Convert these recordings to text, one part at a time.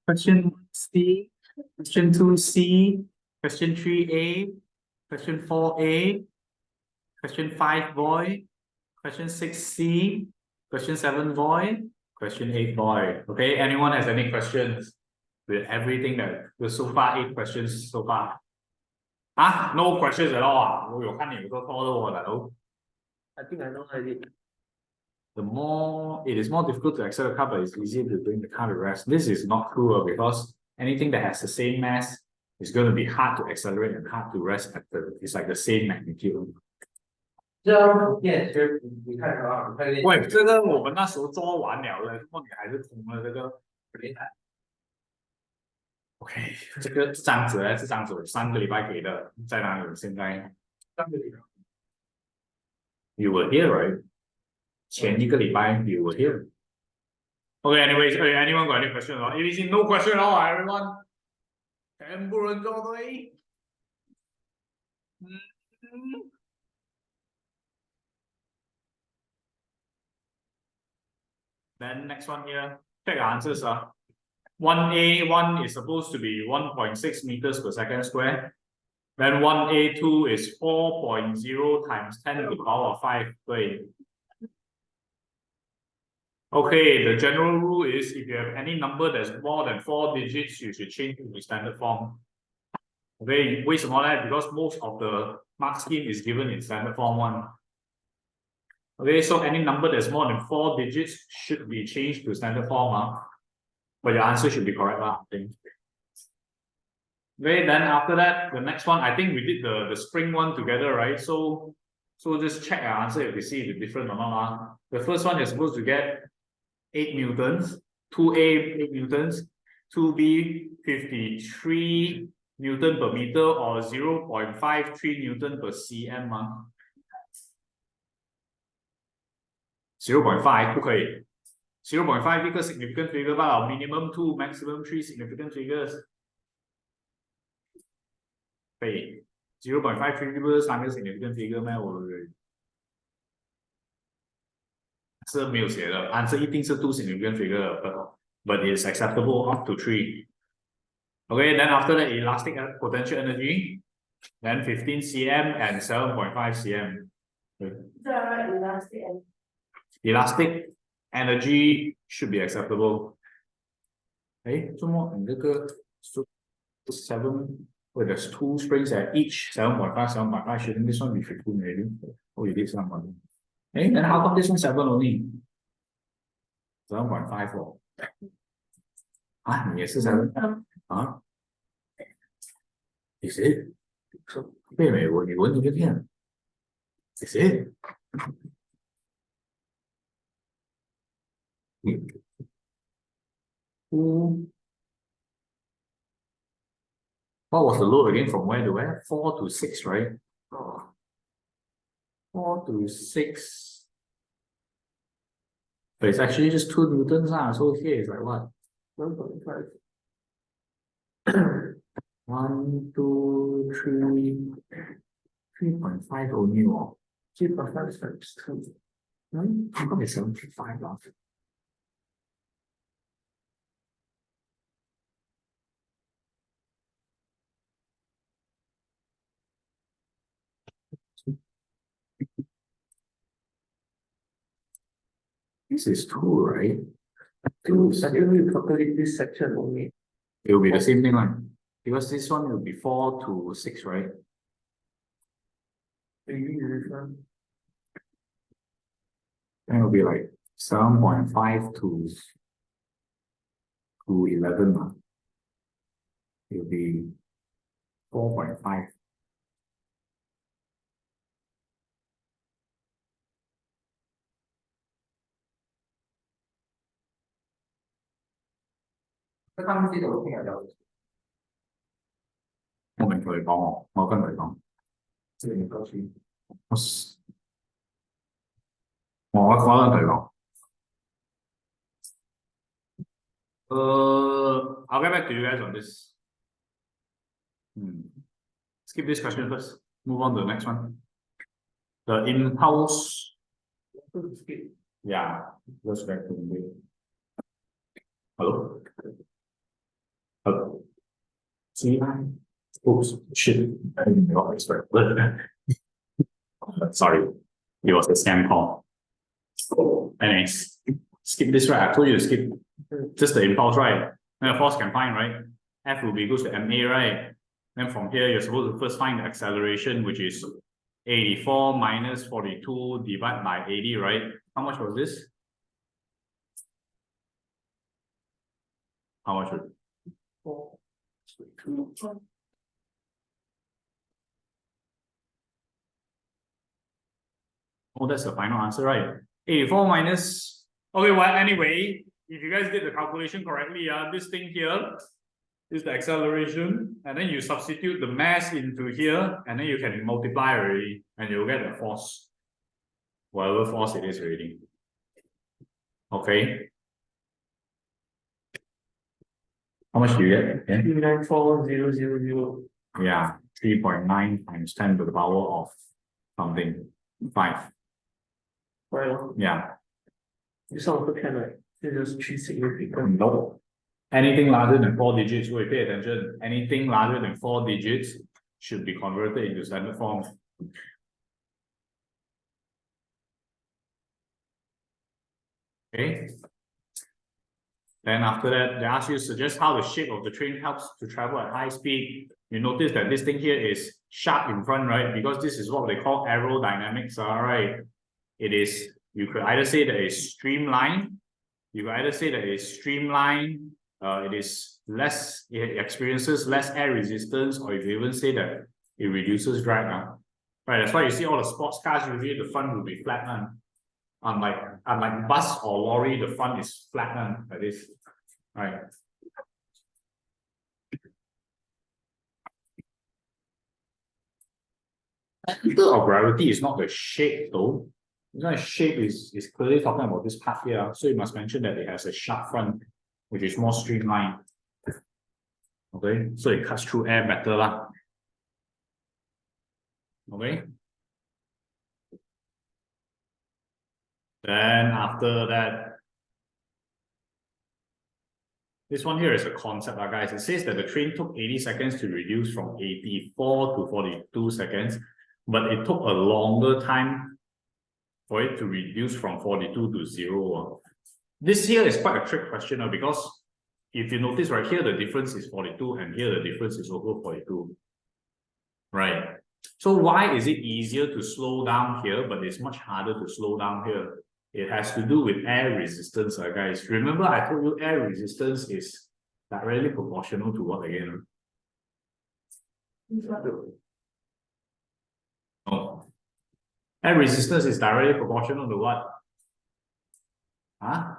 Question C, question 2C, question 3A, question 4A, question 5 void, question 6C, question 7 void, question 8 void. Okay, anyone has any questions with everything that was so far 8 questions so far? Ah, no questions at all. I think I know already. The more it is more difficult to accelerate the car, but it's easier to bring the car to rest. This is not true because anything that has the same mass is going to be hard to accelerate and hard to rest at it's like the same magnitude. 这电池你看着啊，看这喂，这个我们那时候做完了了，怎么你还是空了这个？没看。OK， 这张纸呢？这张纸3个礼拜给的，在哪里？现在3个礼拜。You were here, right? 前1个礼拜 you were here. Okay, anyways, anyone got any question? ABC, no question at all, everyone. 全部人做对。Then next one here, check the answers. 1A, 1 is supposed to be 1.6 meters per second square. Then 1A2 is 4.0 times 10 to the power of 5. Okay, the general rule is if you have any number that's more than 4 digits, you should change to the standard form. Okay, 为什么呢? Because most of the mark scheme is given in standard form 1. Okay, so any number that's more than 4 digits should be changed to standard form. But your answer should be correct, I think. Okay, then after that, the next one, I think we did the spring one together, right? So just check our answer if you see if it's different or not. The first one is supposed to get 8 newtons, 2A 8 newtons, 2B 53 Newton per meter or 0.53 Newton per cm. 0.5 不可以 0.5 一个 significant figure 罢了 minimum 2 maximum 3 significant figures 对 0.53 不是3个 significant figure 咩？我是没有写的 answer 一定是2 significant figure but it's acceptable up to 3. Okay, then after that elastic potential energy, then 15 cm and 7.5 cm. Elastic energy should be acceptable. Hey, so more in the 7, where there's 2 springs at each 7.5, 7.5. Shouldn't this one be 15 maybe? Oh, you did someone. Hey, then how come this one 7 only? 7.54. Ah, yes, 7. Huh? Is it? So, wait a minute, what you get here? Is it? What was the load again from where to where? 4 to 6, right? 4 to 6. But it's actually just 2 newtons. So here is like what? 1.5. 1, 2, 3, 3.5 only. 3.5 is 2. How come it's 75 now? This is 2, right? 2, secondly, calculate this section only. It will be the same thing, right? Because this one will be 4 to 6, right? Then it will be like 7.5 to 11. It will be 4.5. Cái tăng cái độ thì ở đâu? 我明佢講，我跟佢講。即係高處。我跟佢講。I'll get back to you guys on this. Skip this question first. Move on to the next one. The impulse. Yeah, goes back to the See? Oops, shit. I didn't know I was sorry. It was a scam call. Anyways, skip this, right? I told you to skip just the impulse, right? Then the force can find, right? F will be equals to ma, right? Then from here, you're supposed to first find the acceleration, which is 84 minus 42 divided by 80, right? How much was this? How much was it? Oh, that's the final answer, right? 84 minus. Okay, well, anyway, if you guys did the calculation correctly, this thing here is the acceleration, and then you substitute the mass into here, and then you can multiply already, and you'll get the force. Whatever force it is already. Okay. How much do you get? 394,000. Yeah, 3.9 times 10 to the power of something. 5. Right. Yeah. This one also can, right? It's just 3 significant. No. Anything larger than 4 digits, wait, pay attention. Anything larger than 4 digits should be converted into standard form. Okay. Then after that, they ask you to suggest how the shape of the train helps to travel at high speed. You notice that this thing here is sharp in front, right? Because this is what they call aerodynamics, all right? It is, you could either say that it's streamlined, you could either say that it's streamlined, it is less, it experiences less air resistance, or you even say that it reduces drag. Right, that's why you see all the sports cars, usually the front will be flat. Unlike bus or lorry, the front is flat like this. Right. Center of gravity is not the shape though. This one shape is clearly talking about this part here. So you must mention that it has a sharp front, which is more streamlined. Okay, so it cuts through air better lah. Okay. Then after that, this one here is a concept, guys. It says that the train took 80 seconds to reduce from 84 to 42 seconds, but it took a longer time for it to reduce from 42 to 0. This here is quite a trick question because if you notice right here, the difference is 42 and here the difference is also 42. Right. So why is it easier to slow down here, but it's much harder to slow down here? It has to do with air resistance, guys. Remember, I told you air resistance is directly proportional to what again? No. Air resistance is directly proportional to what? Huh?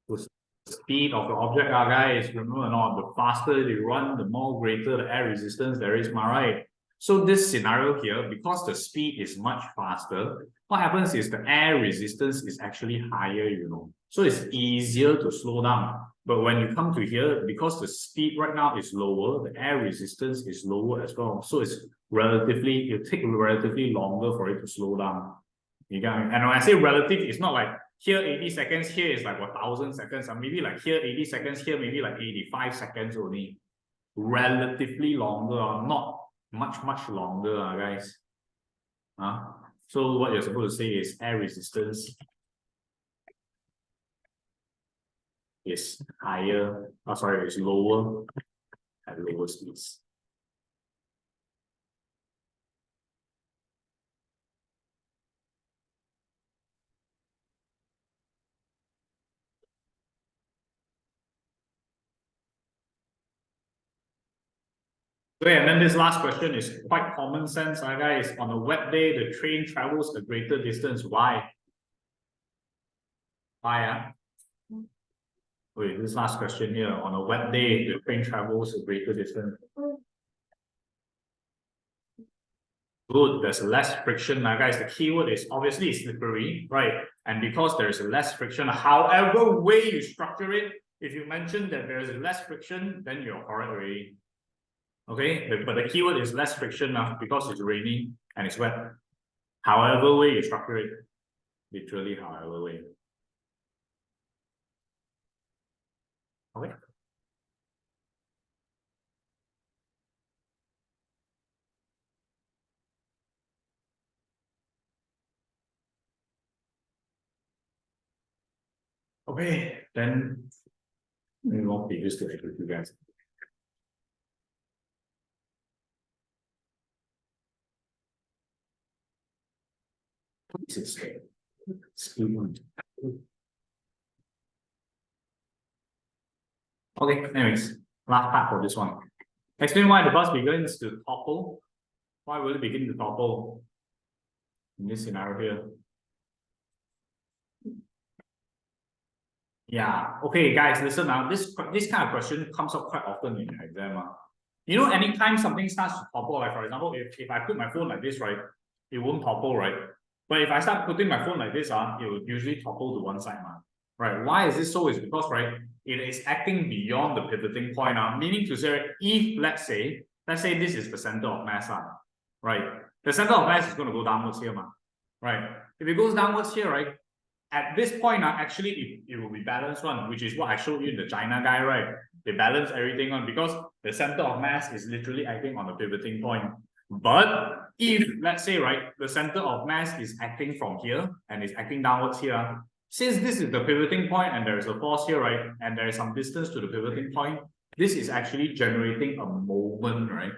The speed of the object, guys. Remember or not? The faster they run, the more greater the air resistance there is, right? So this scenario here, because the speed is much faster, what happens is the air resistance is actually higher, So it's easier to slow down. But when you come to here, because the speed right now is lower, the air resistance is lower as well. So it's relatively, it takes relatively longer for it to slow down. You get me? And when I say relative, it's not like here 80 seconds, here is like 1,000 seconds, and maybe like here 80 seconds, here maybe like 85 seconds only. Relatively longer, not much longer, guys. So what you're supposed to say is air resistance is higher, is lower at lower speeds. Okay, and then this last question is quite common sense, guys. On a wet day, the train travels a greater distance. Why? Why? Wait, this last question here. On a wet day, the train travels a greater distance. Good, there's less friction. Now, guys, the keyword is obviously slippery, right? And because there's less friction, however way you structure it, if you mention that there's less friction, then you're correct already. Okay, but the keyword is less friction now because it's raining and it's wet. However way you structure it, literally however way. Okay. Okay, then we won't be used to it with you guys. What is it? Okay, anyways, last part for this one. Explain why the bus begins to topple. Why will it begin to topple in this scenario here? Yeah, okay, guys, listen now. This kind of question comes up quite often in the exam. You know, anytime something starts to topple, like for example, if I put my phone like this, right, it won't topple, right? But if I start putting my phone like this, it will usually topple to one side, right? Why is this so? Is because, right, it is acting beyond the pivoting point, meaning to say, if let's say this is the center of mass, right? The center of mass is going to go downwards here, right? If it goes downwards here, right? At this point, actually, it will be balanced one, which is what I showed you in the China guy, right? They balance everything on because the center of mass is literally acting on the pivoting point. But if, let's say, right, the center of mass is acting from here and is acting downwards here, since this is the pivoting point and there is a force here, right, and there is some distance to the pivoting point, this is actually generating a moment, right?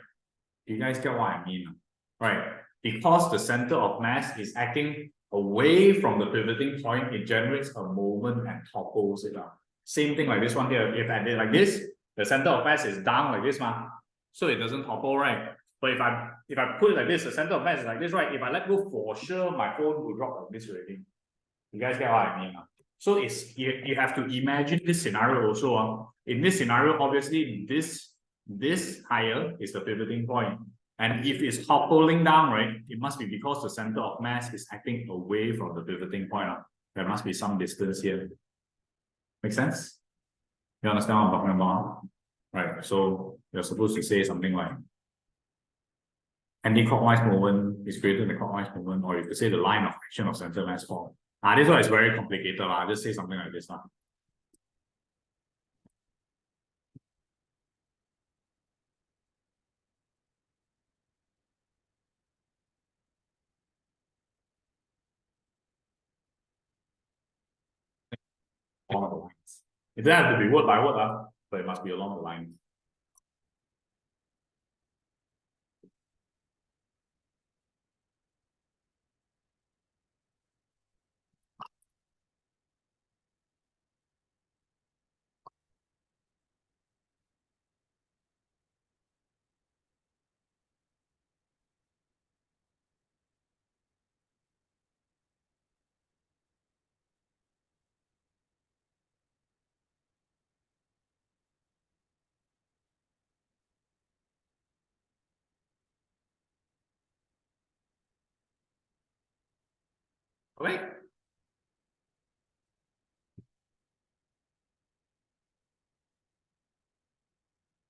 Do you guys get what I mean? Right? Because the center of mass is acting away from the pivoting point, it generates a moment and topples it up. Same thing like this one here. If I did like this, the center of mass is down like this, so it doesn't topple, right? But if I put it like this, the center of mass is like this, right? If I let go, for sure my phone will drop like this already. You guys get what I mean? So it's you have to imagine this scenario also. In this scenario, obviously this higher is the pivoting point. And if it's toppling down, right, it must be because the center of mass is acting away from the pivoting point. There must be some distance here. Make sense? You understand what I'm talking about? Right. So you're supposed to say something like anti-clockwise movement is greater than the clockwise movement, or you could say the line of action of center mass form. This one is very complicated. I'll just say something like this. Along the lines. It doesn't have to be word by word, but it must be along the lines. Okay.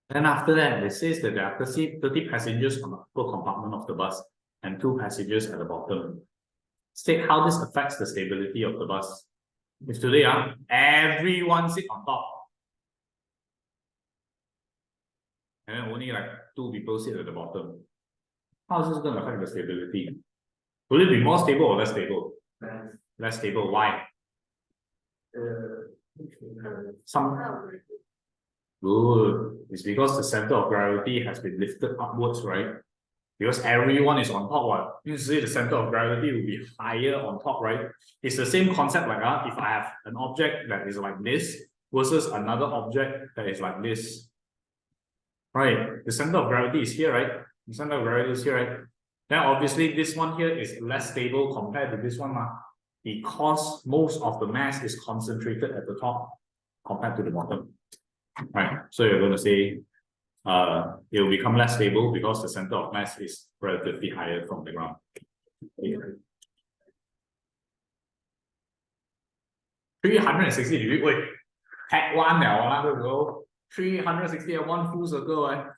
Then after that, it says that there are 30 passengers on the upper compartment of the bus and 2 passengers at the bottom. State how this affects the stability of the bus. If today, everyone sit on top, and then only like 2 people sit at the bottom. How is this going to affect the stability? Will it be more stable or less stable? Less stable. Why? Good. It's because the center of gravity has been lifted upwards, right? Because everyone is on top, what? You see the center of gravity will be higher on top, right? It's the same concept like if I have an object that is like this versus another object that is like this. Right? The center of gravity is here, right? The center of gravity is here, right? Then obviously this one here is less stable compared to this one, because most of the mass is concentrated at the top compared to the bottom. Right? So you're going to say it will become less stable because the center of mass is relatively higher from the ground. 360 degrees. Wait, heck one now,那个时候 360 at one full circle,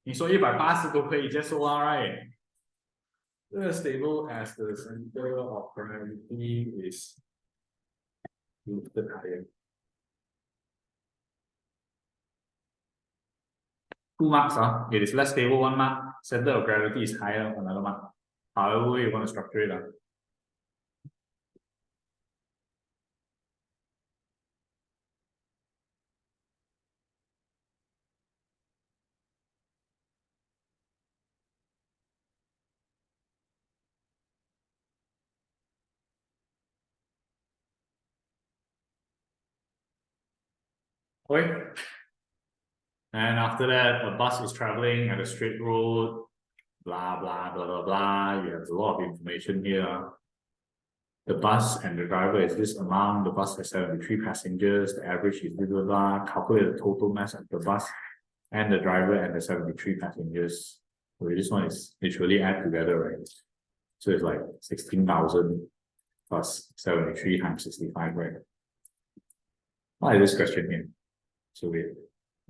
你说180都可以接受right? Stable as the center of gravity is lifted higher. 2 marks, it is less stable 1 mark. Center of gravity is higher another mark. However you want to structure it. Okay. And after that, a bus is traveling at a straight road, blah, blah, blah, blah, blah. You have a lot of information here. The bus and the driver is this amount. The bus has 73 passengers. The average is blah, blah, blah. Calculate the total mass of the bus and the driver and the 73 passengers. So this one is literally add together, right? So it's like 16,000 plus 73 times 65, right? Why is this question here? So wait,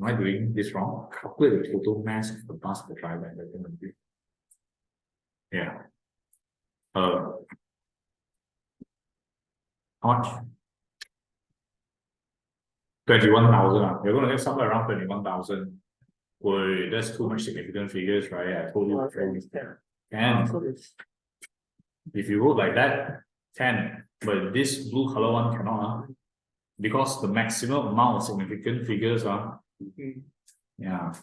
am I doing this wrong? Calculate the total mass of the bus, the driver, and the human. Yeah. How much? 21,000. You're going to get somewhere around 21,000. Wait, that's too much significant figures, right? I told you before. And if you wrote like that, 10. But this blue color one cannot, because the maximum amount of significant figures are. Yeah.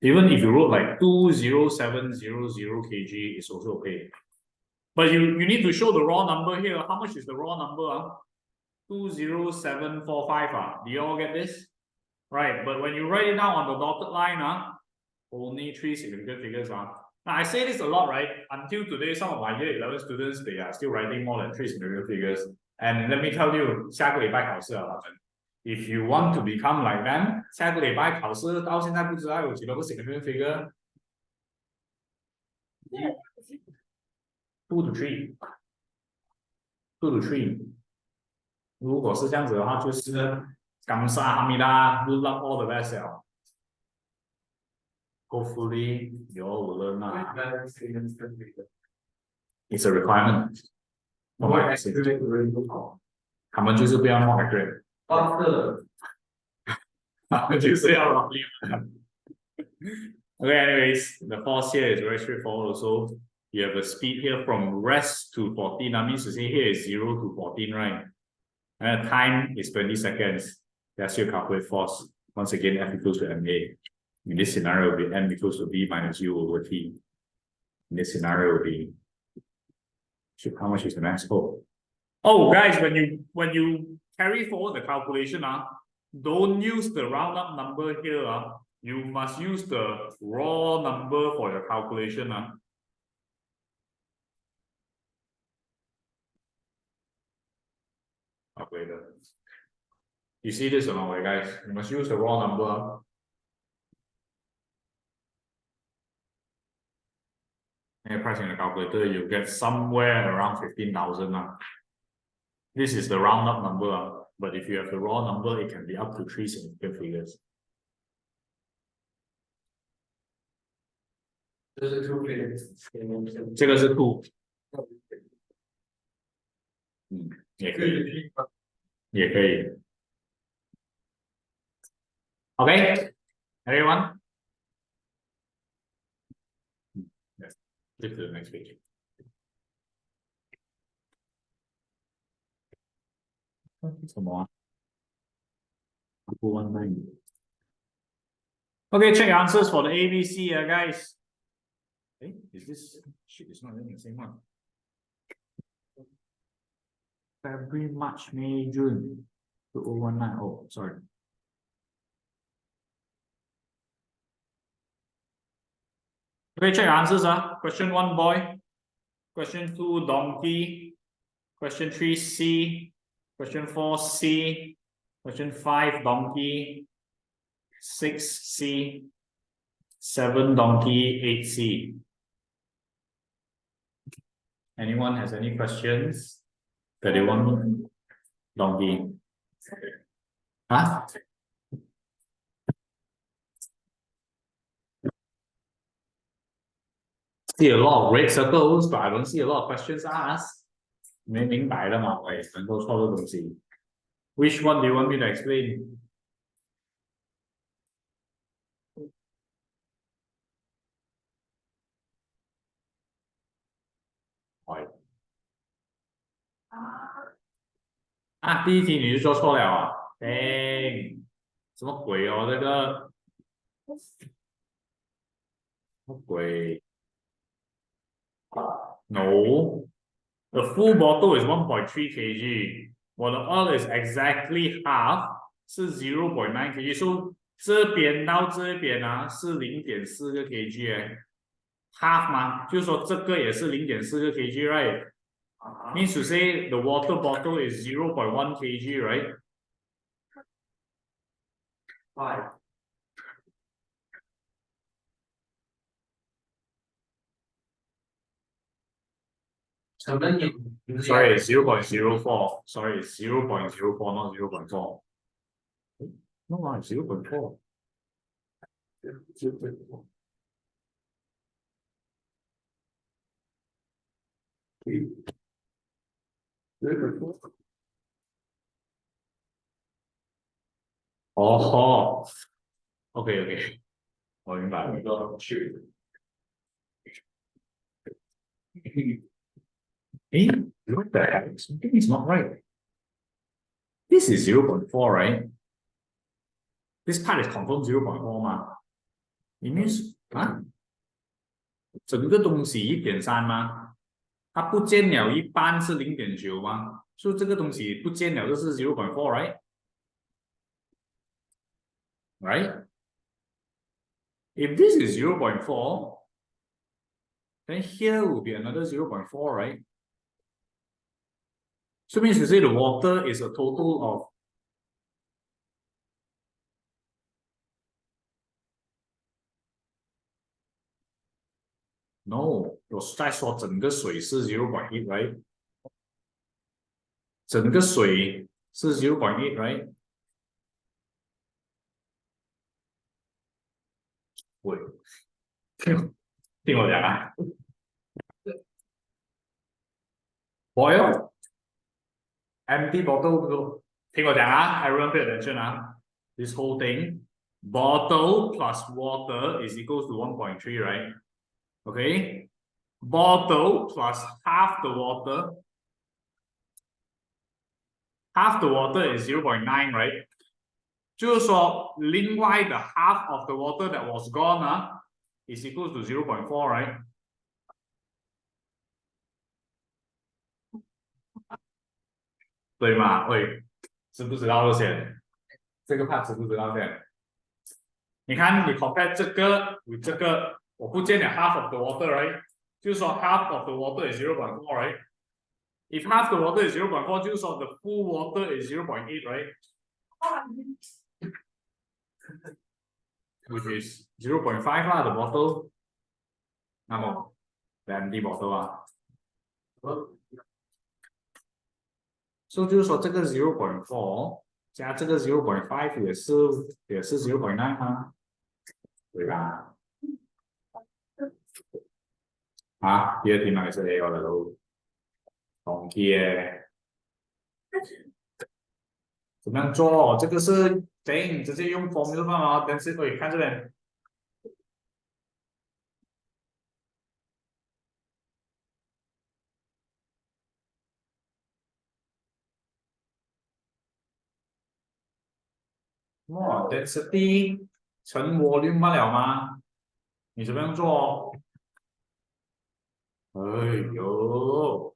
Even if you wrote like 20700 kg, it's also okay. But you need to show the raw number here. How much is the raw number? 20745. Do you all get this? Right. But when you write it down on the dotted line, only 3 significant figures. Now I say this a lot, right? Until today, some of my year 11 students, they are still writing more than 3 significant figures. And let me tell you, 下个礼拜考试了，他们 if you want to become like them, 下个礼拜考试到现在不知道有几多个 significant figure? 2 to 3. 2 to 3. 如果是这样子的话，就是感谢阿弥达 good luck all the best 了。Hopefully you all will learn that. It's a requirement. 他们就是不要 more accurate. 他们就是要 roughly. Okay, anyways, the force here is very straightforward also. You have a speed here from rest to 14. That means to say here is 0 to 14, right? And the time is 20 seconds. That's your calculate force. Once again, F equals to ma. In this scenario, it will be m equals to v minus u over t. In this scenario, it will be. How much is the mass? Oh, guys, when you carry forward the calculation, don't use the round up number here. You must use the raw number for your calculation. Calculator. You see this or not, guys? You must use the raw number. And pressing the calculator, you get somewhere around 15,000. This is the round up number, but if you have the raw number, it can be up to 3 significant figures. 这是 two figures. 这个是 2. 也可以，也可以。Okay, everyone. Yes, flip to the next page. Some more. Okay, check your answers for the ABC, guys. Hey, is this shit? It's not even the same one. February, March, May, June. 2019. Oh, sorry. Okay, check your answers. Question 1, boy. Question 2, donkey. Question 3, C. Question 4, C. Question 5, donkey. 6, C. 7, donkey. 8, C. Anyone has any questions that they want? Donkey. Huh? See a lot of red circles, but I don't see a lot of questions asked. 没明白了嘛？喂，很多错的东西。Which one do you want me to explain? Why? 第一题你就做错了啊！什么鬼哦？这个什么鬼 ？No, the full bottle is 1.3 kg. 我的 oil is exactly half 是 0.9 kg， so 这边到这边啊是0.4个 kg 哎 ，half 嘛，就是说这个也是0.4个 kg right？ Means to say the water bottle is 0.1 kg right？ 5. 成本也不是 Sorry, 0.04. Sorry, 0.04, not 0.4. No, 0.4. 哦 ，OK OK， 我明白了。Eh, what the heck? Something is not right. This is 0.4, right? This part is confirmed 0.4嘛？ It means 啊，整个东西1.3吗？它不见了一半是0.9吗？所以这个东西不见了就是 0.4 right? Right? If this is 0.4, then here will be another 0.4, right? So means to say the water is a total of no， 我在说整个水是 0.8 right？ 整个水是 0.8 right？ 喂，听我讲啊 ，boil empty bottle， 听我讲啊 ，everyone pay attention 啊 ，this whole thing bottle plus water is equals to 1.3 right？ Okay, bottle plus half the water. Half the water is 0.9, right? 就是说，另外的 half of the water that was gone is equals to 0.4, right? 对吗？喂，知不知道这些？这个 part 知不知道先？你看，你 compare 这个与这个，我不见了 half of the water, right? 就是说 half of the water is 0.4, right? If half the water is 0.4, 就是说 the full water is 0.8, right? Which is 0.5 lah, the bottle. 那么 the empty bottle 啊。所以就是说这个 0.4 加这个 0.5 也是 0.9 吗？对吧？啊，第二题哪是 A 我的都同意耶。怎么样做？这个是等直接用 formula 吗？但是可以看这边。哇 ，density 乘 volume 罢了吗？你怎么样做？哎呦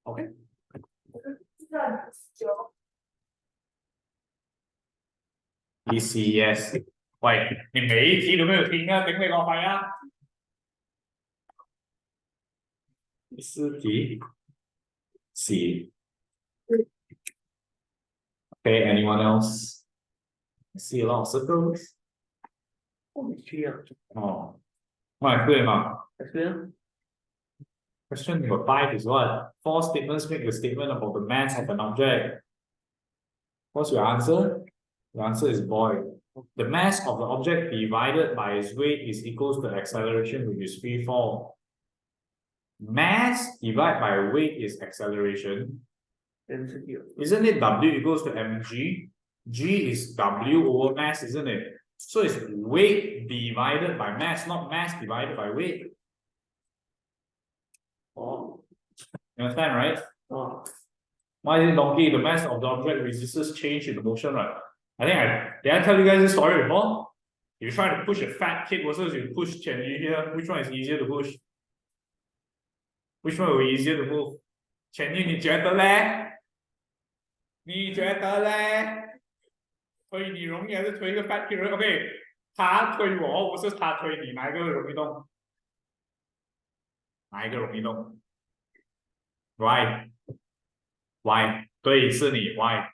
，OK。ECS， 喂，你每一题都没有聽啊？頂你個肺啊！第四題 C。Okay, anyone else? I see a lot of circles. Oh, right, clear now. Question number 5 is what? 4 statements make a statement about the mass of an object. What's your answer? The answer is void. The mass of the object divided by its weight is equals to acceleration, which is free fall. Mass divided by weight is acceleration. Isn't it W equals to mg? G is W over mass, isn't it? So it's weight divided by mass, not mass divided by weight. Oh. You understand, right? Oh. Why is it donkey? The mass of the object resists change in the motion, right? Did I tell you guys this story before? You try to push a fat kid versus you push Qianyu here. Which one is easier to push? Which one will be easier to move? Qianyu, 你觉得嘞你觉得嘞？推你容易还是推一个 fat kid 容易 ？OK， 他推我，不是他推你，哪一个容易动？哪一个容易动 ？Why？ Why？ 对，是你 Why？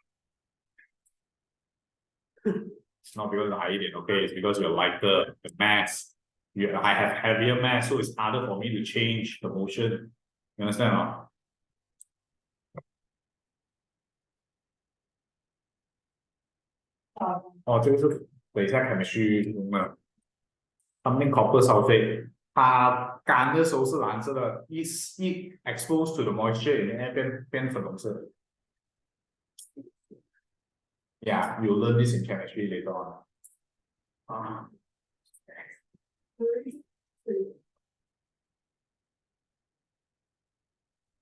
It's not because I did, okay? It's because you're lighter, the mass. I have heavier mass, so it's harder for me to change the motion. You understand? 吗？哦，这个是等一下 chemistry 用的 something copper sulfate。它干的时候是蓝色的，一 exposed to the moisture in the air 变粉红色。Yeah, you learn this in chemistry later on. 啊。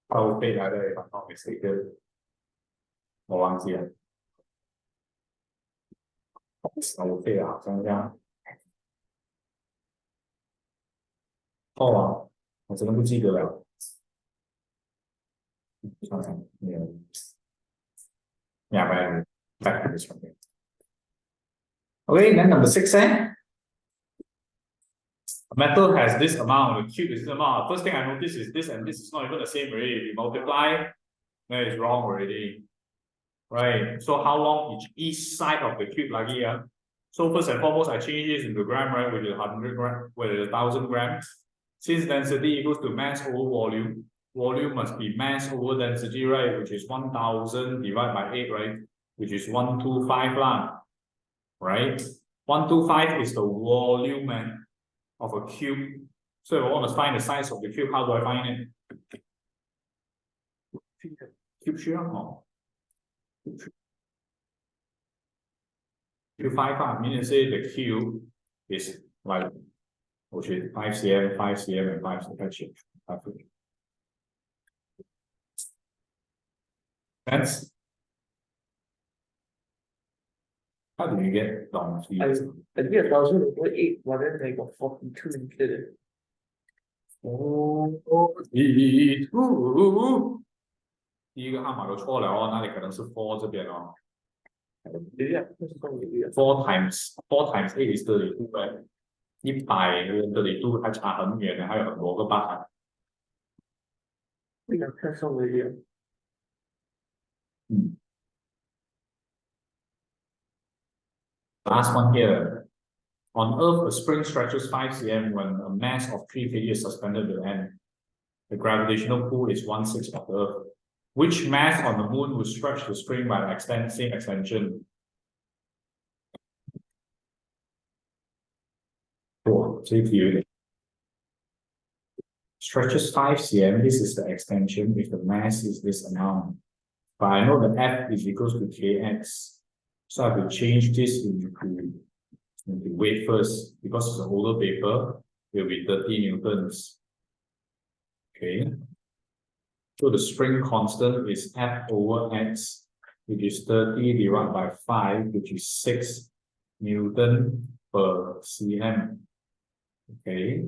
sulfate 来的 if I'm not mistaken，我忘记了。sulfate 好像这样。哦，我真的不记得了。看看，Yeah, but back this one. Okay, then number 6, A metal has this amount, the cube is this amount. First thing I notice is this and this is not even the same already. If you multiply, then it's wrong already. Right, so how long each side of the cube lagi ya? So first and foremost, I change this into gram, right, which is 100 grams, which is 1000 grams. Since density equals to mass over volume, volume must be mass over density, right, which is 1000 divided by 8, right, which is 125 lah, right? 125 is the volume of a cube. So if I want to find the size of the cube, how do I find it? Cube shear? Oh. Cube 5, meaning say the cube is like, which is 5 cm, 5 cm, and 5 cm. That's how do you get long cubes? I think 1008, but then they got 42 instead. Oh, 第一个号码都错了哦，那里可能是 4这边哦。4 times 8 is 32，对，100跟32还差很远的，还有很多个8。那个太稍微远。Last one here. On Earth, a spring stretches 5 cm when a mass of 3 kg is suspended at the end. The gravitational pull is 1/6 of the Earth. Which mass on the moon will stretch the spring by an same extension? Oh, stretches 5 cm, this is the extension if the mass is this amount. But I know that F is equals to kx. So I have to change this into weight first, because it's an older paper, it will be 30 newtons. Okay. So the spring constant is F over x, which is 30 divided by 5, which is 6 Newton per cm. Okay.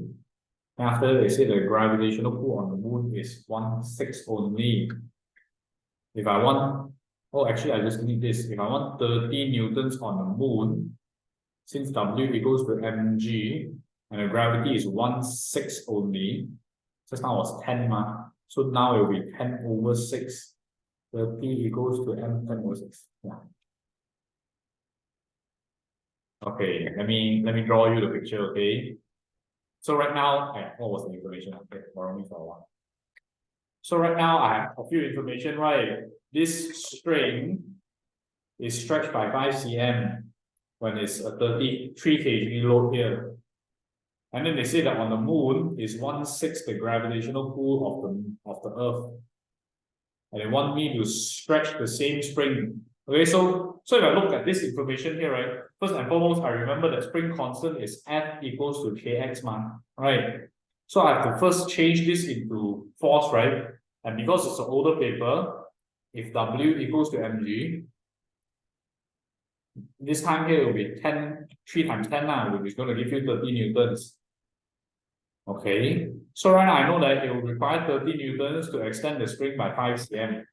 After they say the gravitational pull on the moon is 1/6 only. If I want, oh, actually, I just need this. If I want 30 newtons on the moon, since W equals to mg, and the gravity is 1/6 only, just now was 10 ma. So now it will be 10/6. 30 equals to m 10/6. Yeah. Okay, let me draw you the picture, okay? So right now, what was the information? Okay, borrow me for a while. So right now I have a few information, right? This string is stretched by 5 cm when it's a 33 kg load here. And then they say that on the moon is 1/6 the gravitational pull of the Earth. And they want me to stretch the same spring. Okay, so if I look at this information here, right? First and foremost, I remember that spring constant is F equals to kx, right? So I have to first change this into force, right? And because it's an older paper, if W equals to mg, this time here will be 3 times 10 now, which is going to give you 30 newtons. Okay, so right now I know that it will require 30 newtons to extend the spring by 5 cm.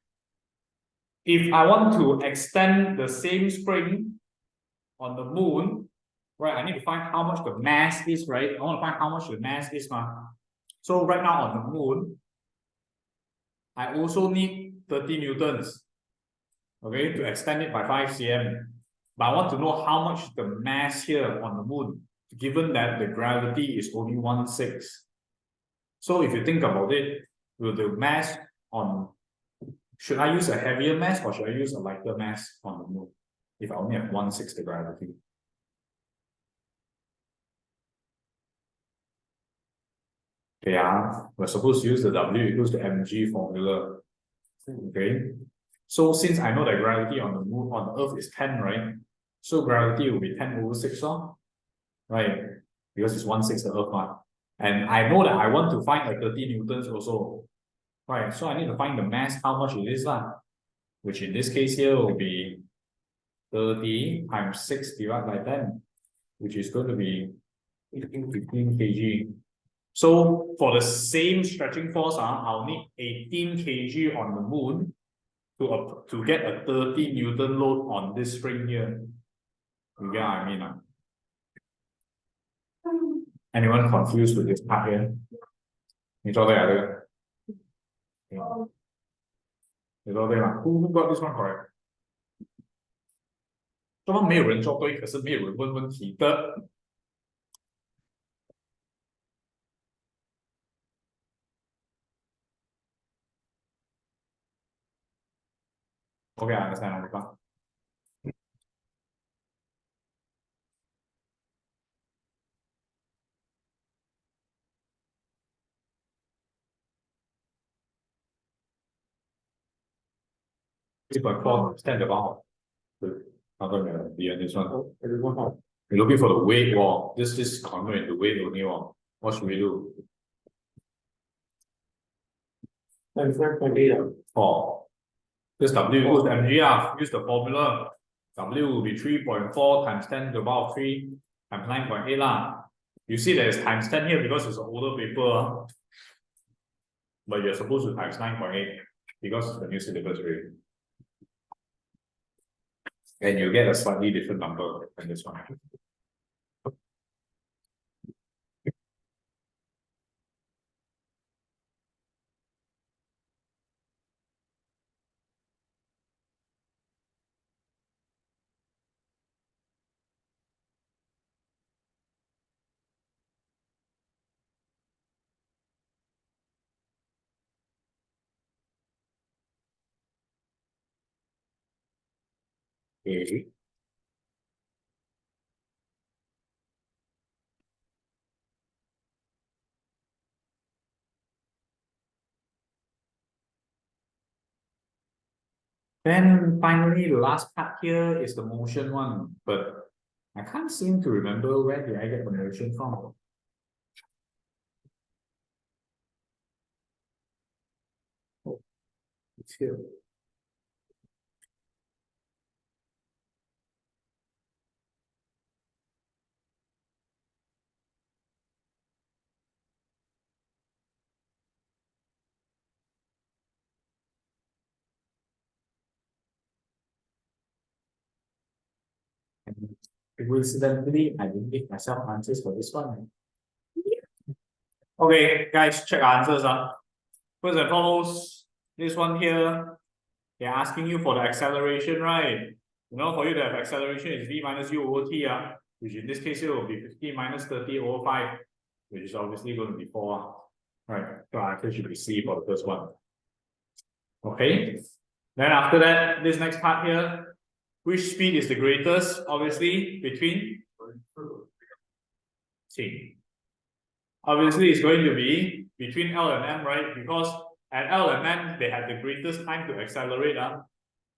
if I want to extend the same spring on the moon, right, I need to find how much the mass is, right? I want to find how much the mass is, So right now on the moon, I also need 30 newtons, okay, to extend it by 5 cm. But I want to know how much the mass here on the moon, given that the gravity is only 1/6. So if you think about it, will the mass on, should I use a heavier mass or should I use a lighter mass on the moon if I only have 1/6 the gravity? Yeah, we're supposed to use the W equals to mg formula. Okay, so since I know that gravity on the moon, on the earth is 10, right? So gravity will be 10/6, right? Because it's 1/6 the earth, and I know that I want to find 30 newtons also, right? So I need to find the mass, how much it is, which in this case here will be 30 times 6 divided by 10, which is going to be 15 kg. So for the same stretching force, I'll need 18 kg on the moon to get a 30 Newton load on this spring here. You get what I mean? Anyone confused with this part here? 你做对啊，这个。你做对吗？ Who got this one correct? 怎么没有人做对，可是没有人问问题的？ Okay, I understand. It's by 4 stand about. How come this one? We're looking for the weight wall. This convert the weight only wall. What should we do? 4. This W equals mg. Use the formula. W will be 3.4 times 10 to the power of 3 times 9.8 You see there's times 10 here because it's an older paper. But you're supposed to times 9.8 because it's the new syllabus rate. And you get a slightly different number than this one. Okay. Then finally, the last part here is the motion one, but I can't seem to remember where did I get the motion from. Oh, it's here. Coincidentally, I didn't give myself answers for this one. Okay, guys, check answers. First and foremost, this one here, they're asking you for the acceleration, right? You know, for you to have acceleration is v minus u over t, which in this case here will be 15 minus 30 over 5, which is obviously going to be 4. Right, so answer should be C for the first one. Okay, then after that, this next part here, which speed is the greatest? Obviously, between C. Obviously, it's going to be between L and M, right? Because at L and M, they have the greatest time to accelerate,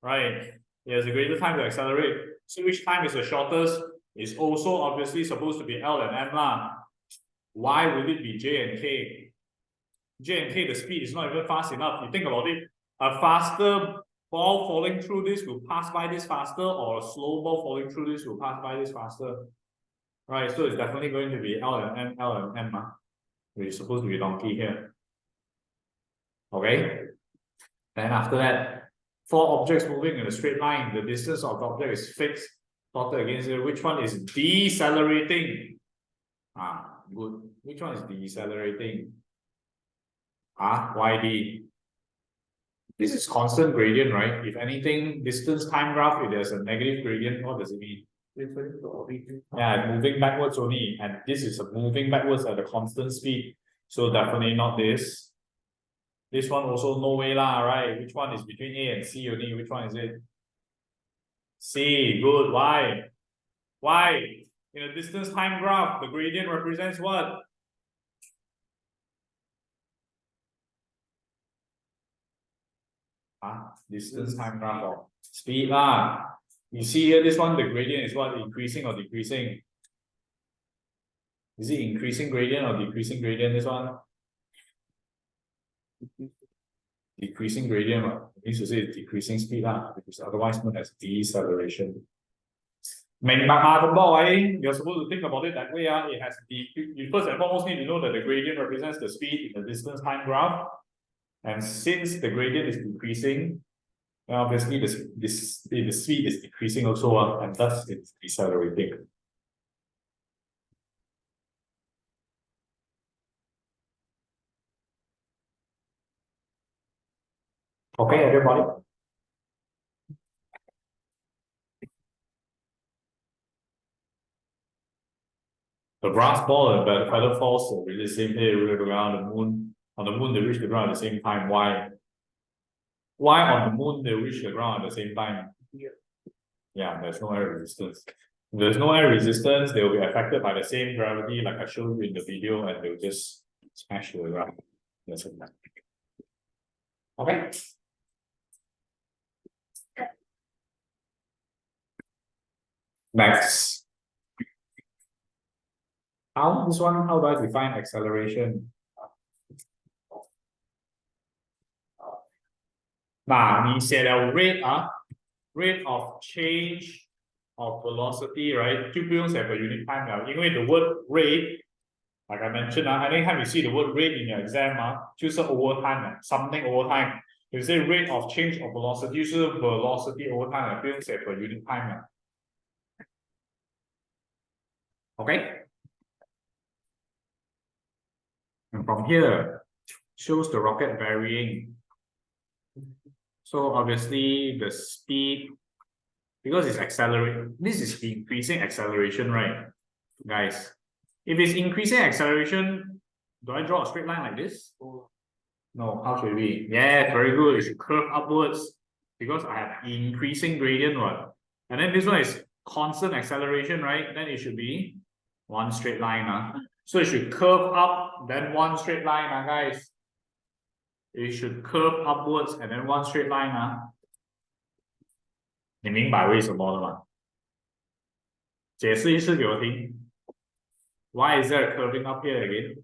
right? There's the greatest time to accelerate. So which time is the shortest? It's also obviously supposed to be L and M, Why would it be J and K? J and K, the speed is not even fast enough. You think about it, a faster ball falling through this will pass by this faster, or a slow ball falling through this will pass by this faster. Right, so it's definitely going to be L and M, which is supposed to be donkey here. Okay, then after that, 4 objects moving in a straight line. The distance of the object is fixed, plotted against it. Which one is decelerating? Good. Which one is decelerating? YD. This is constant gradient, right? If anything, distance time graph, if there's a negative gradient, what does it mean? Yeah, moving backwards only. And this is a moving backwards at a constant speed. So definitely not this. This one also no way lah, right? Which one is between A and C only? Which one is it? C, good. Why? Why? In a distance time graph, the gradient represents what? Distance time graph or speed lah. You see here, this one, the gradient is what? Increasing or decreasing? Is it increasing gradient or decreasing gradient, this one? Decreasing gradient, it means to say it's decreasing speed lah, because otherwise known as deceleration. You're supposed to think about it that way. It has you first and foremost need to know that the gradient represents the speed in the distance time graph. And since the gradient is decreasing, obviously the speed is decreasing also, and thus it's decelerating. Okay, everybody. The brass ball and the feather falls over the same area around the moon. On the moon, they reach the ground at the same time. Why? Why on the moon they reach the ground at the same time? Yeah, there's no air resistance. If there's no air resistance, they will be affected by the same gravity like I showed you in the video, and they'll just smash to the ground. That's it. Okay. Next. How do I define acceleration? You said a rate of change of velocity, right? 就不用写 per unit time 了，因为 the word rate, like I mentioned, anytime you see the word rate in your exam, 就是 over time, something over time. If you say rate of change of velocity, 就是 velocity over time, 不用写 per unit time 了。Okay? And from here, shows the rocket varying. So obviously the speed, because it's accelerating, this is increasing acceleration, right? Guys, if it's increasing acceleration, do I draw a straight line like this? No, how should it be? Yeah, very good. It should curve upwards because I have increasing gradient, right? And then this one is constant acceleration, right? Then it should be one straight line. So it should curve up, then one straight line, guys. It should curve upwards and then one straight line. 你明白为什么了吗？解释一次给我听。Why is there curving up here again?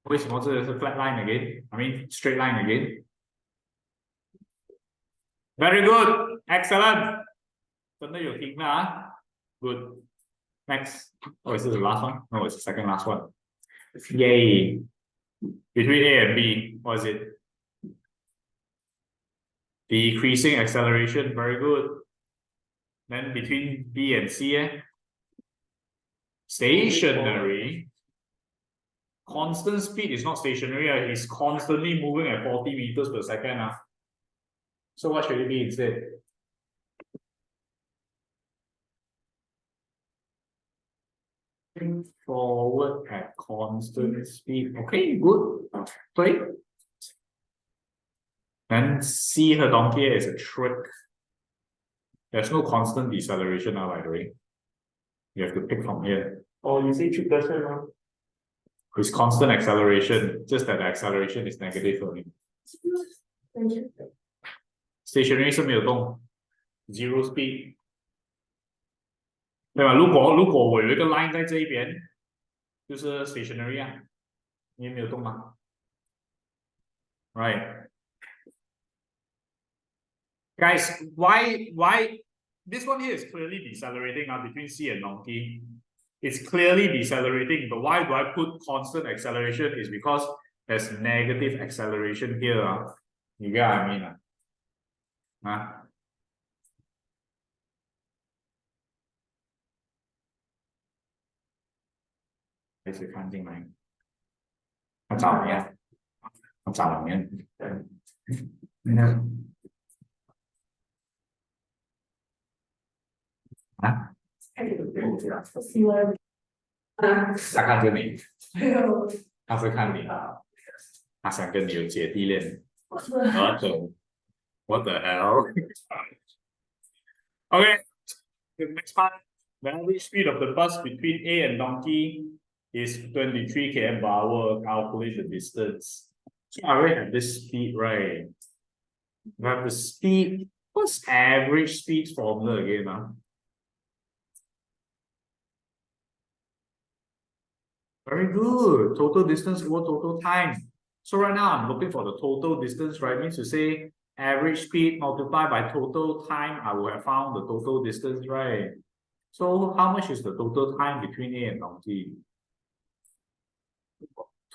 为什么这个是 flat line again? I mean straight line again. Very good, excellent. 真的有听了Good. Next. Oh, is this the last one? No, it's the second last one. Yay. Between A and B, what is it? Decreasing acceleration, very good. Then between B and C, stationary. Constant speed is not stationary, it's constantly moving at 40 meters per second. So what should it be instead? Forward at constant speed. Okay, good. Play. And C her donkey is a trick. There's no constant deceleration now, by the way. You have to pick from here. Oh, you say trick question now? It's constant acceleration, just that the acceleration is negative only. Stationary 是没有动 zero speed. 对吧？如果我有一个 line 在这一边，就是 stationary 你也没有动吗 ？Right. Guys, why this one here is clearly decelerating between C and donkey. It's clearly decelerating, but why do I put constant acceleration? Is because there's negative acceleration here. You get what I mean? Huh? 还是看进来，他找你啊，他找你啊，啊，他看着你，他是看你，他想跟你有姐弟恋。What the hell? Okay, the next part. The average speed of the bus between A and Donkey is 23 km per hour. Calculate the distance. So I already have this speed, right? We have the speed. What's average speed formula again? Very good. Total distance equal total time. So right now I'm looking for the total distance, right? Means to say average speed multiplied by total time, I will have found the total distance, right? So how much is the total time between A and Donkey?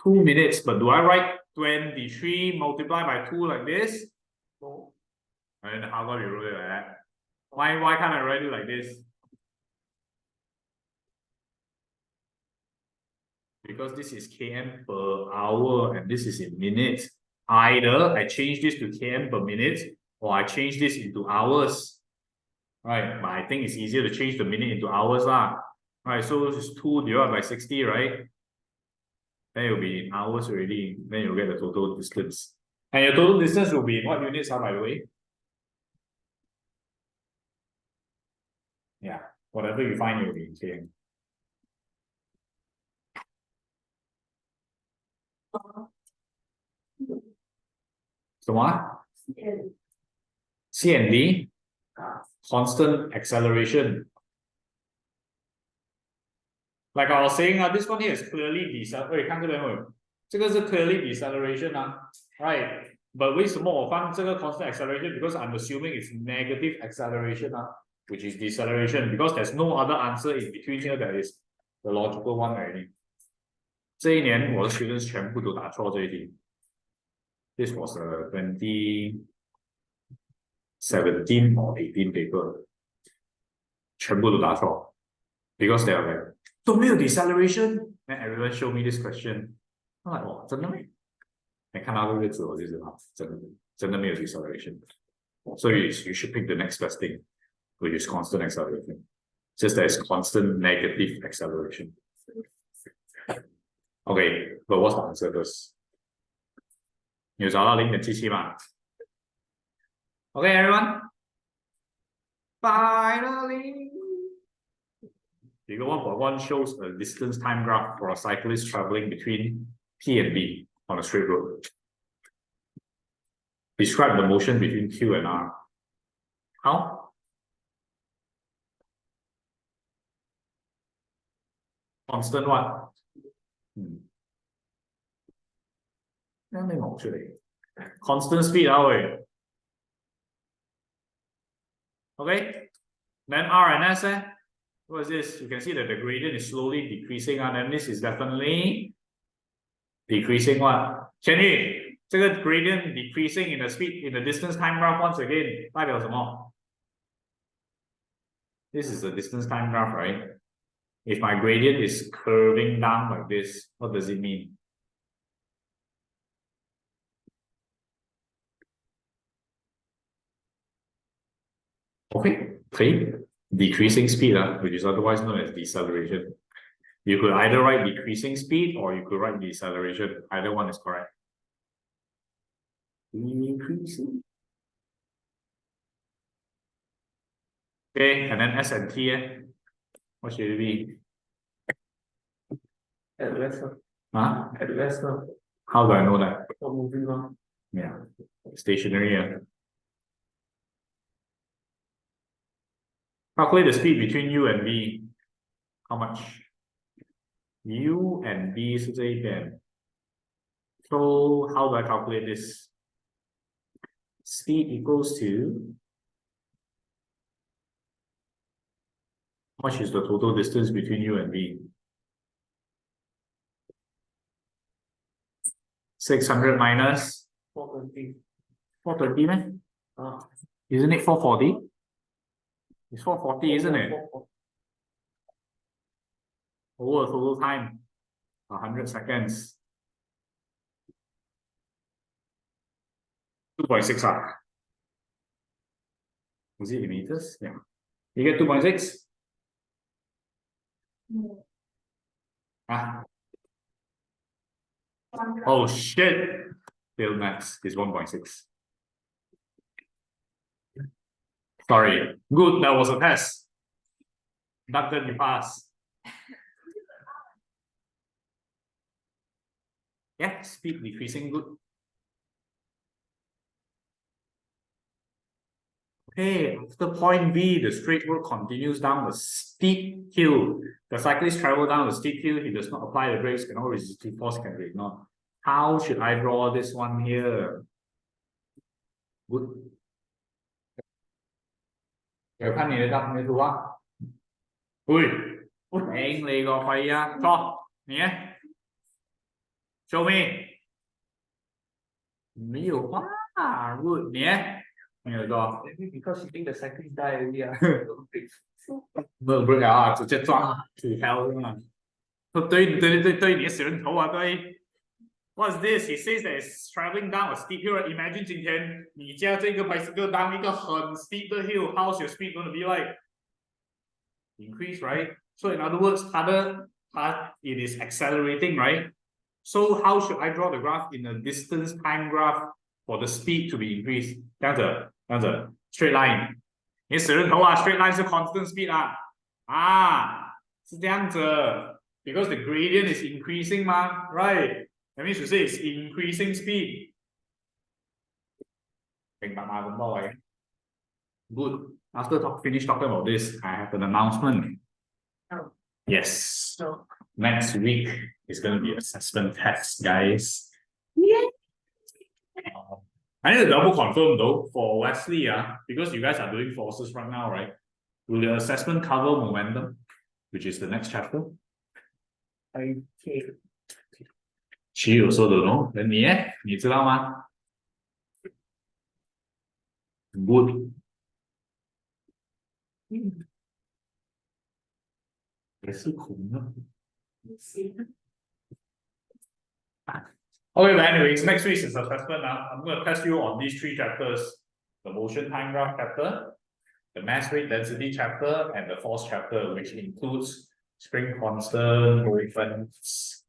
2 minutes, but do I write 23 multiplied by 2 like this? No. And how about you wrote it like that? Why can't I write it like this? Because this is km per hour and this is in minutes. Either I change this to km per minute or I change this into hours. Right, but I think it's easier to change the minute into hours lah. Right, so it's 2 divided by 60, right? Then it will be in hours already. Then you'll get the total distance. And your total distance will be in what units, by the way? Yeah, whatever you find, you'll be in km. So what? C and D? Constant acceleration. Like I was saying, this one here is clearly deceleration. 看这边有，这个是 clearly deceleration right? But 为什么我放这个 constant acceleration? Because I'm assuming it's negative acceleration which is deceleration. Because there's no other answer in between here that is the logical one already. 这一年我的 students 全部都答错这一题。This was a 2017 or 18 paper. 全部都答错 because they are like 都没有 deceleration. Then everyone show me this question. I'm like 哇，真的没？你看到这个字我就知道，真的没有 deceleration. So you should pick the next best thing, which is constant acceleration. Just that it's constant negative acceleration. Okay, but what's the answer first? 你有找到0.77吗？ Okay, everyone. Finally. Figure 1.1 shows a distance time graph for a cyclist traveling between P and B on a straight road. Describe the motion between Q and R. How? Constant what? 没冇出嚟 Constant speed Okay, then R and S what is this? You can see that the gradient is slowly decreasing and this is definitely decreasing what? 千玉，这个 gradient decreasing in the speed in the distance time graph once again 代表什么？ This is the distance time graph, right? If my gradient is curving down like this, what does it mean? Okay, decreasing speed, which is otherwise known as deceleration. You could either write decreasing speed or you could write deceleration. Either one is correct. Decreasing. Okay, and then S and T, what should it be? At rest. Huh? At rest. How do I know that? Moving on. Yeah, stationary. Calculate the speed between U and B. How much? U and B 是这一边. So how do I calculate this? Speed equals to How much is the total distance between you and me? 600 minus 420. 420, man? Ah. Isn't it 440? It's 440, isn't it? Over total time, 100 seconds. 2.6 ah. Is it in meters? Yeah. You get 2.6? Ah. Oh shit! Failed max is 1.6. Sorry. Good, that was a test. Doctor, you pass. Yeah, speed decreasing, good. Okay, after point B, the straight road continues down a steep hill. The cyclist travels down a steep hill. He does not apply the brakes, cannot resist the force, can be ignored. How should I draw this one here? Good. 有看你的照片图啊？喂，頂你個肺啊！錯，你呢 ？Show me。沒有啊，good，你呢？沒有錯。Maybe because you think the cyclist die already. No break 啊，直接撞 to hell 啊！對，你的死人頭啊，對。What's this? He says that it's traveling down a steep hill. Imagine 今天你驾这个 bicycle down 一个很 steep 的 hill, how's your speed going to be like? Increase, right? So in other words, it is accelerating, right? So how should I draw the graph in a distance time graph for the speed to be increased? 这样子 straight line. 你死人头啊 straight line 是 constant speed 是这样子 because the gradient is increasing 嘛 right? That means to say it's increasing speed. Good. After finish talking about this, I have an announcement. Oh. Yes. So Next week is going to be assessment test, guys. yeah. I need to double confirm though for Wesley, because you guys are doing forces right now, right? Will the assessment cover momentum, which is the next chapter? Okay. She also don't know. Then 你呢？你知道吗？ Good. 也是苦呢。Okay, but anyways, next week is assessment now. I'm going to test you on these 3 chapters: the motion time graph chapter, the mass rate density chapter, and the force chapter, which includes spring constant, movements.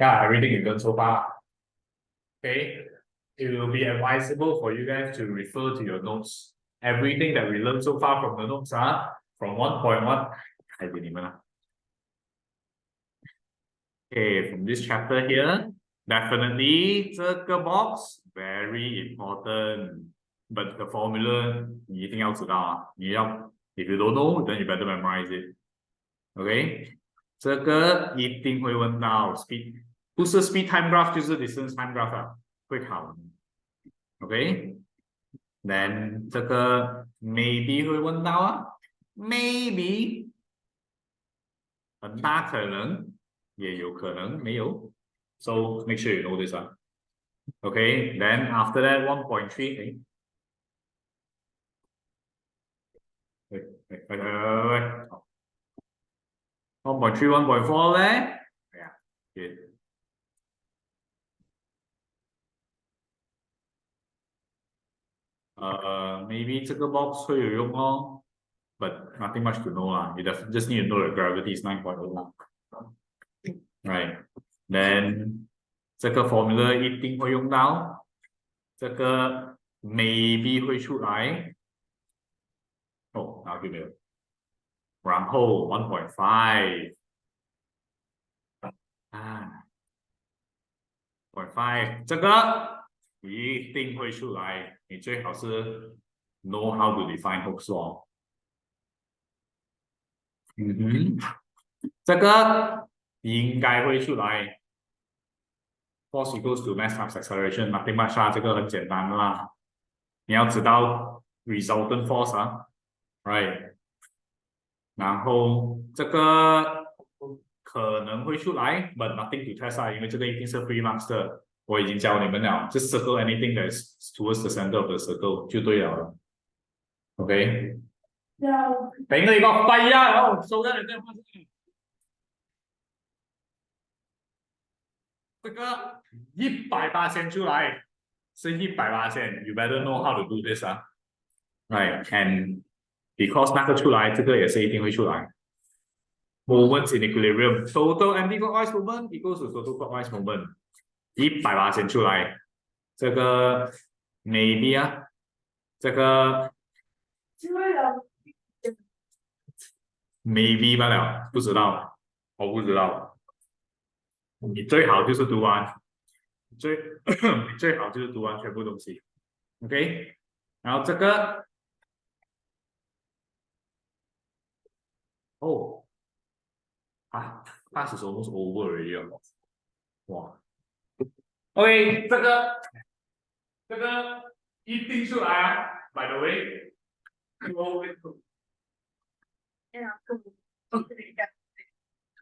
Yeah, everything you learned so far. Okay, it will be advisable for you guys to refer to your notes. Everything that we learned so far from the notes from 1.1. Okay, from this chapter here, definitely 这个 box very important. But the formula 你一定要知道if you don't know, then you better memorize it. Okay, 这个一定会问到 speed， 不是 speed time graph 就是 distance time graph 会考。Okay, then 这个 maybe 会问到maybe 很大可能。也有可能没有 so make sure you know this okay, then after that 1.3 wait 1.3 1.4 咧 yeah good. Maybe 这个 box 会有用哦 but nothing much to know you just need to know that gravity is 9.01. Right, then 这个 formula 一定会用到，这个 maybe 会出来，然后就没有，然后 1.5 0.5这个一定会出来，你最好是 know how to define Hooke's law。这个应该会出来 ，force equals to mass times acceleration，nothing much 这个很简单的啦。你要知道 resultant force 啊 ，right？然后这个可能会出来 ，but nothing to test 啊，因为这个一定是 free marks 的。我已经教你们了，就 circle anything that is towards the center of the circle 就对了。OK，俾你個肺啊！好，收得你電話先。這個100%出來，是100%。You better know how to do this 啊。Right, and because 那個出來，這個也是一定會出來。Moments in equilibrium, total anti-clockwise movement equals to total clockwise movement。100%出來，這個 maybe 啊，這個 maybe 罷了，不知道，我不知道。你最好就是讀完，最好就是讀完全部東西 ，OK。然後這個，哦，啊，class is almost over already 了，哇 ，OK，這個一定出來啊 ，by the way。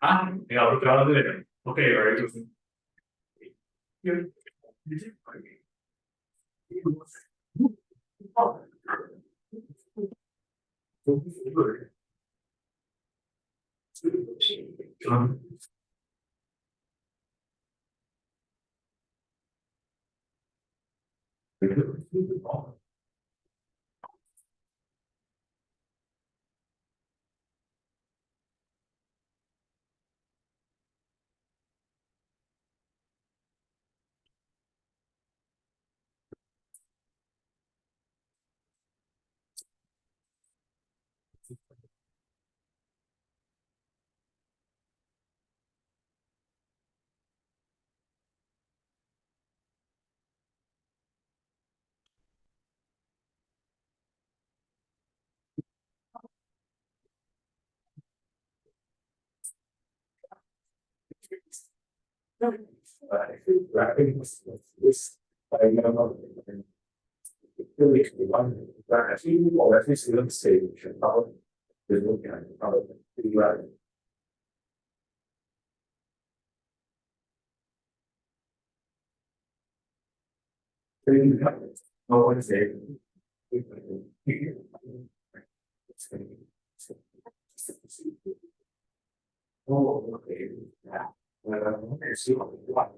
啊，你要不要這個 ？OK，very good。Oh, okay. Yeah. Let's see what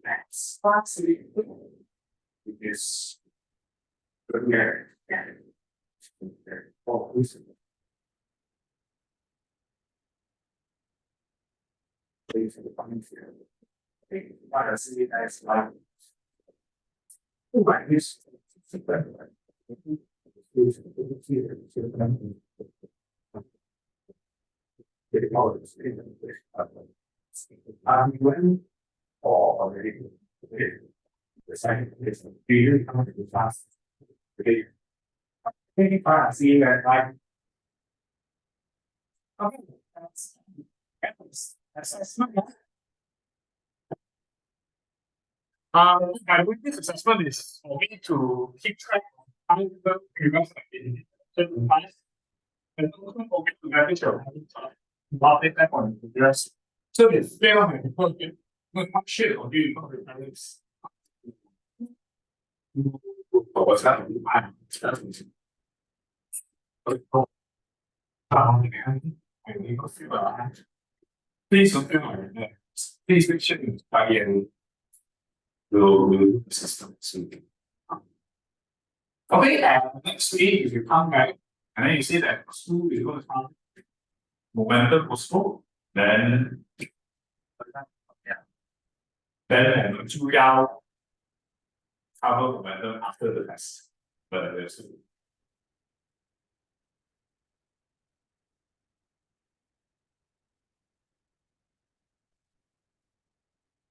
next. Possibly. Because here. Oh, listen. Please find here. I want to see as like. Like this. When or already the second is really coming to fast. Okay, I see that like okay, that's not my weekly assessment is for me to keep track of how the previous in certain times and also for me to manage your about it on the rest. So they fail and not shit on you because the parents. What's happening? Please don't feel like that. Please make sure you buy in the system soon. Okay, and next week if you come back and then you see that school is going to come momentum was full, then then 就要 cover momentum after the test. But there's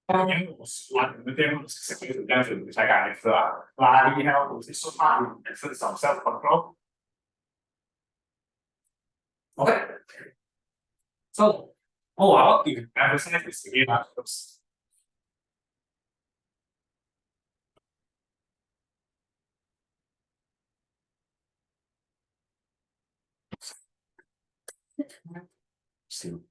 當然我話嗰啲食嘅時間全部世界嘅事啦，嗱以後是說法是手 self control。Okay. So, I want to emphasize this again. Still.